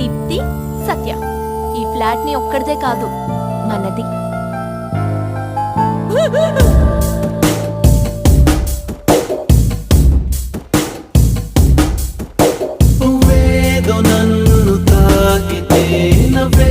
దీప్తి, సత్య. ఈ ఫ్లాట్ ని ఒక్కడిదే కాదు, మనది. నన్ను తాకితే నవ్వే